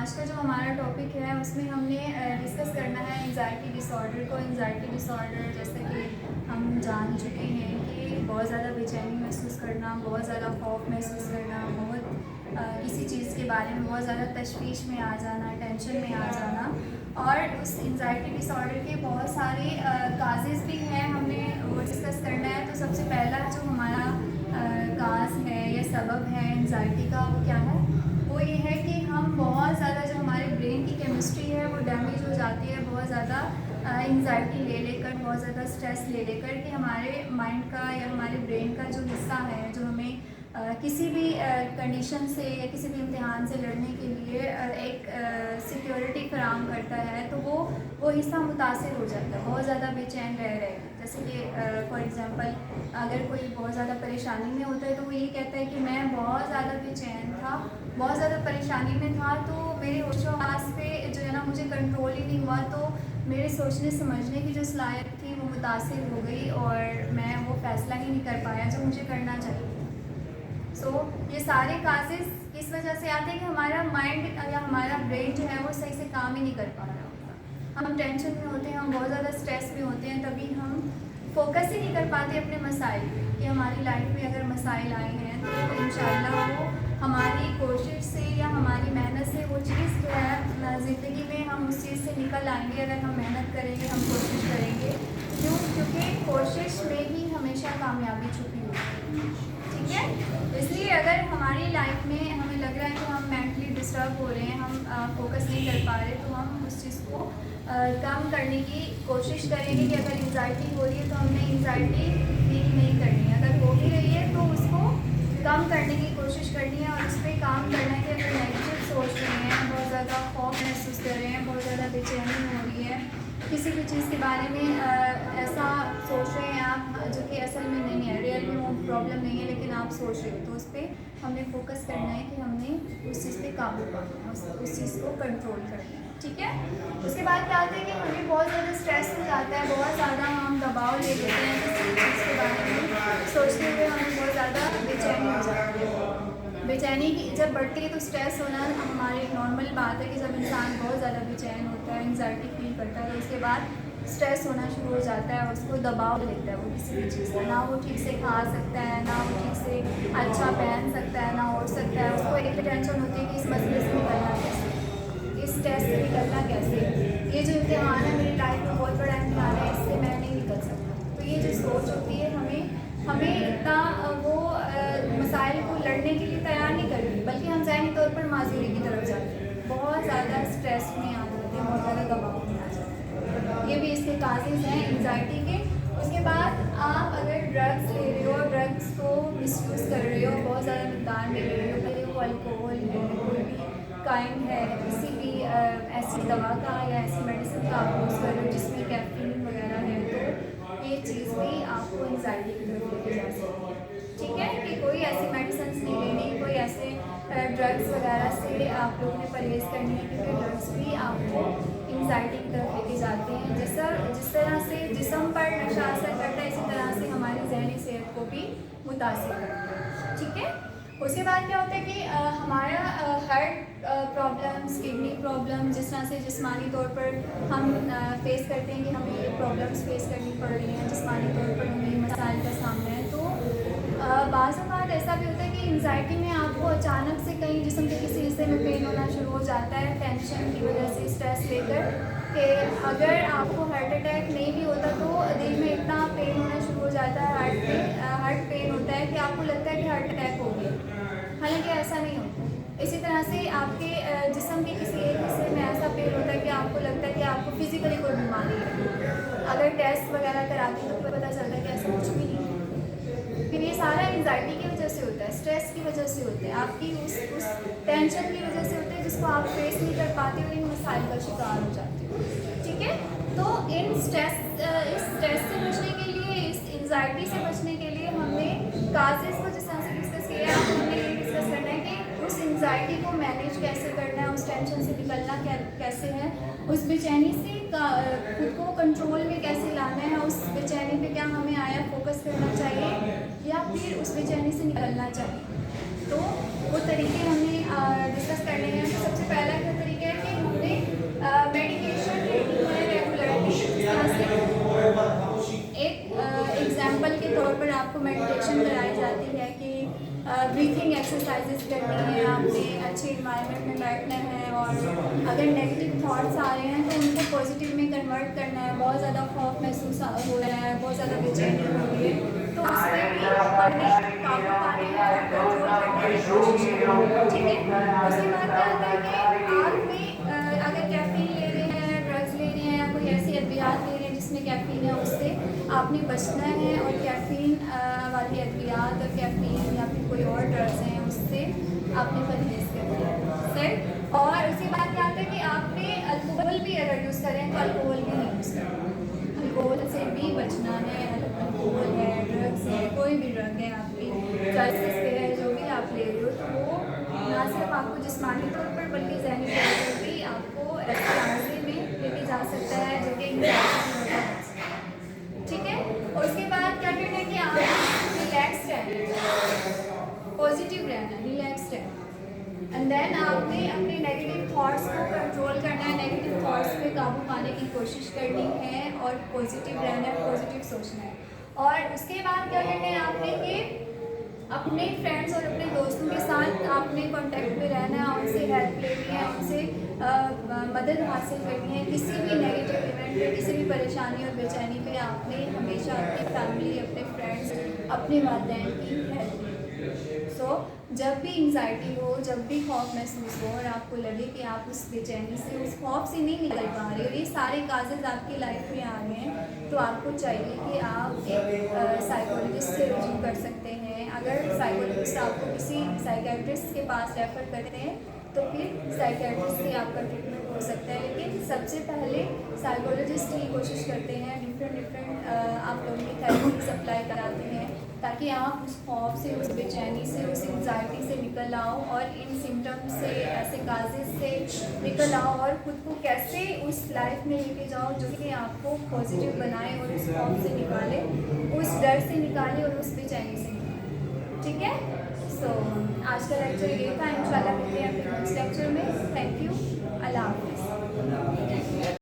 आज का जो हमारा टॉपिक है उसमें हमने डिस्कस करना है एंजाइटी डिसऑर्डर को। एंजाइटी डिसऑर्डर जैसे कि हम जान चुके हैं कि बहुत ज़्यादा बेचैनी महसूस करना, बहुत ज़्यादा खौफ महसूस करना, किसी चीज़ के बारे में बहुत ज़्यादा तशवीश में आ जाना, टेंशन में आ जाना। और उस एंजाइटी डिसऑर्डर के बहुत सारे काजेज़ भी हैं, हमने वो डिस्कस करना है। तो सबसे पहला जो हमारा काज है या सबब है एंजाइटी का, वो क्या है? वो ये है कि हम बहुत ज़्यादा जो हमारे ब्रेन की केमिस्ट्री है वो डैमेज हो जाती है, बहुत ज़्यादा एंजाइटी ले लेकर, बहुत ज़्यादा स्ट्रेस ले लेकर कि हमारे माइंड का या हमारे ब्रेन का जो हिस्सा है जो हमें किसी भी कंडीशन से या किसी भी इम्तिहान से लड़ने के लिए एक सिक्योरिटी फराहम करता है, तो वो हिस्सा मुतासिर हो जाता है, बहुत ज़्यादा बेचैन रह रहेगा। जैसे कि फॉर एग्ज़ाम्पल अगर कोई बहुत ज़्यादा परेशानी में होता है तो वो ये कहता है कि मैं बहुत ज़्यादा बेचैन था, बहुत ज़्यादा परेशानी में था, तो मेरे होशो-हवास पे जो है ना मुझे कंट्रोल ही नहीं हुआ, तो मेरे सोचने समझने की जो सलाहियत थी वो मुतासिर हो गई और मैं वो फ़ैसला ही नहीं कर पाया जो मुझे करना चाहिए। ये सारे काजेज़ इस वजह से आते हैं कि हमारा माइंड या हमारा ब्रेन जो है वो सही से काम ही नहीं कर पा रहा होता। हम टेंशन में होते हैं, हम बहुत ज़्यादा स्ट्रेस में होते हैं, तभी हम फोकस ही नहीं कर पाते अपने मसाइल कि हमारी लाइफ में अगर मसाइल आए हैं तो इंशाल्लाह वो हमारी कोशिश से या हमारी मेहनत से वो चीज़ जो है ज़िंदगी में हम उस चीज़ से निकल आएंगे अगर हम मेहनत करेंगे, हम कोशिश करेंगे। क्योंकि कोशिश में ही हमेशा कामयाबी छुपी होती है, ठीक है। इसलिए अगर हमारी लाइफ में हमें लग रहा है कि हम मेंटली डिस्टर्ब हो रहे हैं, हम फोकस नहीं कर पा रहे, तो हम उस चीज़ को कम करने की कोशिश करेंगे कि अगर एंजाइटी हो रही है तो हमने एंजाइटी फील नहीं करनी है, अगर हो भी रही है तो उसको कम करने की कोशिश करनी है और उस पर काम करना है कि अगर नेगेटिव सोच रहे हैं, बहुत ज़्यादा खौफ महसूस कर रहे हैं, बहुत ज़्यादा बेचैनी हो रही है, किसी भी चीज़ के बारे में ऐसा सोच रहे हैं आप जो कि असल में नहीं है, रियल में वो प्रॉब्लम नहीं है, लेकिन आप सोच रहे हो, तो उस पर हमने फोकस करना है कि हमने उस चीज़ पे काबू पाना है, उस चीज़ को कंट्रोल करना है, ठीक है। उसके बाद क्या होता है कि हमें बहुत ज़्यादा स्ट्रेस हो जाता है, बहुत ज़्यादा हम दबाव ले लेते हैं किसी चीज़ के बारे में सोचते हुए, हमें बहुत ज़्यादा बेचैनी हो जाती है। बेचैनी की जब बढ़ती है तो स्ट्रेस होना हमारी नॉर्मल बात है कि जब इंसान बहुत ज़्यादा बेचैन होता है, एंजाइटी फील करता है, तो उसके बाद स्ट्रेस होना शुरू हो जाता है, उसको दबाव लेता है वो किसी भी चीज़ का, ना वो ठीक से खा सकता है, ना वो ठीक से अच्छा पहन सकता है, ना उड़ सकता है, उसको एक टेंशन होती है कि इस मसले से निकलना कैसे, इस स्ट्रेस से निकलना कैसे, ये जो इम्तिहान है मेरी लाइफ में बहुत बड़ा इम्तिहान है, इससे मैं नहीं निकल सकता। तो ये जो सोच होती है हमें इतना वो मसाइल को लड़ने के लिए तैयार नहीं करती, बल्कि हम ज़हनी तौर पर माजूरी की तरफ जाते हैं, बहुत ज़्यादा स्ट्रेस में आ जाते हैं, बहुत ज़्यादा दबाव में आ जाते हैं। ये भी इसके काजेज़ हैं एंजाइटी के। उसके बाद आप अगर ड्रग्स ले रहे हो, ड्रग्स को मिसयूज़ कर रहे हो, बहुत ज़्यादा मिकदार में ले रहे हो, चाहे वो अल्कोहल है, कोई भी काइंड है, किसी भी ऐसी दवा का या ऐसी मेडिसिन का आप यूज़ कर रहे हो जिसमें कैफीन वगैरह है, तो ये चीज़ भी आपको एंजाइटी की तरफ लेके जा सकती है, ठीक है। कि कोई ऐसी मेडिसिन नहीं लेनी, कोई ऐसे ड्रग्स वगैरह से आप लोगों ने परहेज़ करनी है, क्योंकि ड्रग्स भी आपको एंजाइटी की तरफ लेके जाते हैं। जिस तरह से जिस्म पर नशा असर करता है, इसी तरह से हमारी जहनी सेहत को भी मुतासिर करता है, ठीक है। उसके बाद क्या होता है कि हमारा हार्ट प्रॉब्लम्स, किडनी प्रॉब्लम, जिस तरह से जिस्मानी तौर पर हम फेस करते हैं कि हमें ये प्रॉब्लम्स फेस करनी पड़ रही हैं, जिस्मानी तौर पर हमें मसाइल का सामना है, तो बाज़ औक़ात ऐसा भी होता है कि एंजाइटी में आपको अचानक से कहीं जिस्म के किसी हिस्से में पेन होना शुरू हो जाता है, टेंशन की वजह से, स्ट्रेस लेकर, कि अगर आपको हार्ट अटैक नहीं भी होता तो दिल में इतना पेन होना शुरू हो जाता है, हार्ट पेन होता है कि आपको लगता है कि हार्ट अटैक हो गया, हालांकि ऐसा नहीं होता। इसी तरह से आपके जिस्म के किसी एक हिस्से में ऐसा पेन होता है कि आपको लगता है कि आपको फिज़िकली कोई बीमारी है, अगर टेस्ट वगैरह कराते हैं तो पता चलता है कि ऐसा कुछ भी नहीं है। फिर ये सारा एंजाइटी की वजह से होता है, स्ट्रेस की वजह से होता है, आपकी उस टेंशन की वजह से होता है जिसको आप फेस नहीं कर पाते हो, इन मसाइल का शिकार हो जाते हो, ठीक है। तो इस स्ट्रेस से बचने के लिए, इस एंजाइटी से बचने के लिए हमने काजेज़ को जिस तरह से डिस्कस किया है, हमने ये डिस्कस करना है कि उस एंजाइटी को मैनेज कैसे करना है, उस टेंशन से निकलना कैसे है, उस बेचैनी से खुद को कंट्रोल में कैसे लाना है, उस बेचैनी पे क्या हमें आया फोकस करना चाहिए या फिर उस बेचैनी से निकलना चाहिए। तो वो तरीके हमने डिस्कस करने हैं। तो सबसे पहला क्या तरीका एक्सरसाइजेस करनी है, आपने अच्छे इन्वायरमेंट में बैठना है और अगर नेगेटिव थॉट्स आ रहे हैं तो उनको पॉजिटिव में कन्वर्ट करना है। बहुत ज़्यादा खौफ महसूस हो रहा है, बहुत ज़्यादा बेचैनी हो रही है, तो उसमें भी हमने काबू पाने हैं और कंट्रोल करने की कोशिश करनी है, ठीक है। उसके बाद क्या होता है कि आप में अगर कैफीन ले रहे हैं, ड्रग्स ले रहे हैं या कोई ऐसी अद्वियात ले रहे हैं जिसमें कैफीन है, उससे आपने बचना है और कैफीन वाली अद्वियात और कैफीन या फिर कोई और ड्रग्स हैं उससे आपने परहेज़ करना है, सर। और उसके बाद क्या होता है कि आपने अल्कोहल भी अगर यूज़ करें तो अल्कोहल भी नहीं यूज़ करना, अल्कोहल से भी बचना है। अल्कोहल है, ड्रग्स है, कोई भी ड्रग है आपकी चॉइसेस पे है, जो भी आप ले रहे हो, तो वो ना सिर्फ आपको जिस्मानी तौर पर बल्कि ज़हनी तौर पर भी आपको ऐसे रास्ते में लेके जा सकता है जो कि ठीक है। और उसके बाद क्या करना है कि आप रिलैक्स रहना, पॉजिटिव रहना, रिलैक्स रहना, एंड देन आपने अपने नेगेटिव थॉट्स को कंट्रोल करना है, नेगेटिव थॉट्स पे काबू पाने की कोशिश करनी है और पॉजिटिव रहना है, पॉजिटिव सोचना है। और उसके बाद क्या करना है आपने कि अपने फ्रेंड्स और अपने दोस्तों के साथ आपने कांटेक्ट में रहना है, उनसे हेल्प लेनी है, उनसे मदद हासिल करनी है। किसी भी नेगेटिव इवेंट पे, किसी भी परेशानी और बेचैनी पे आपने हमेशा अपनी फैमिली, अपने फ्रेंड्स, अपने वालिदैन की हेल्प लेनी है। सो जब भी एंग्जाइटी हो, जब भी खौफ महसूस हो और आपको लगे कि आप उस बेचैनी से, उस खौफ से नहीं निकल पा रहे और ये सारे काजेज़ आपकी लाइफ में आ रहे हैं, तो आपको चाहिए कि आप एक साइकोलॉजिस्ट से रुजू कर सकते हैं। अगर साइकोलॉजिस्ट आपको किसी साइकेट्रिस्ट के पास रेफ़र करते हैं तो फिर साइकेट्रिस्ट से आपका ट्रीटमेंट हो सकता है, लेकिन सबसे पहले साइकोलॉजिस्ट की कोशिश करते हैं, डिफरेंट आप लोगों की थेरेपी अप्लाई कराते हैं ताकि आप उस खौफ से, उस बेचैनी से, उस एंग्जाइटी से निकल आओ और इन सिम्टम्स से, ऐसे काजेज़ से निकल आओ और ख़ुद को कैसे उस लाइफ में लेके जाओ जो कि आपको पॉजिटिव बनाए और उस खौफ से निकाले, उस डर से निकाले और उस बेचैनी से निकाले, ठीक है। सो आज का लेक्चर ये था, इंशाल्लाह मिलते हैं अपने नेक्स्ट लेक्चर में। थैंक यू, अल्लाह हाफ़िज़।